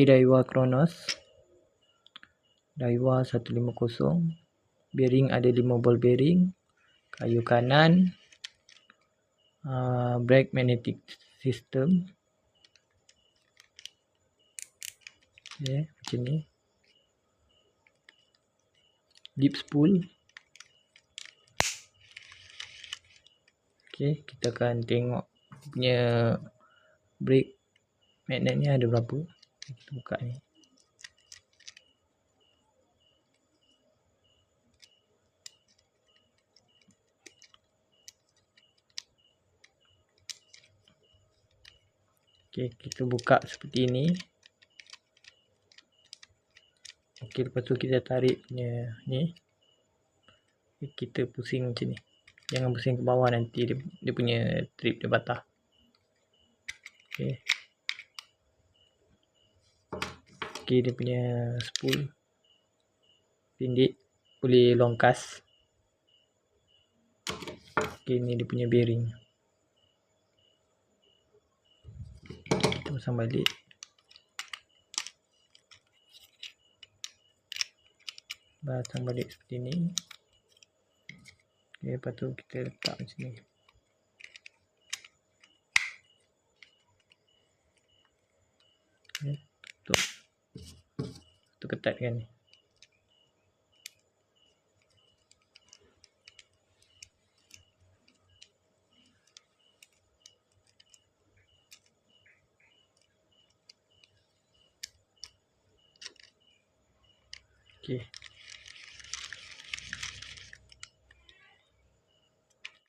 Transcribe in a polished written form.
Daiwa Kronos, Daiwa 150, bearing ada 5 ball bearing, kayu kanan, brake magnetic system. Okay, macam ni. Lip spool. Okay, kita akan tengok punya brake magnet ni ada berapa. Kita buka ni. Okay, kita buka seperti ini. Okay, lepas tu kita tarik punya ni. Okay, kita pusing macam ni. Jangan pusing ke bawah, nanti dia punya trip dia patah. Okay. Okay, dia punya spool pendek, boleh longkas. Okay, ni dia punya bearing. Kita pasang balik. Pasang balik seperti ni. Okay, lepas tu kita letak macam ni. Okay, tu ketatkan ni. Okay.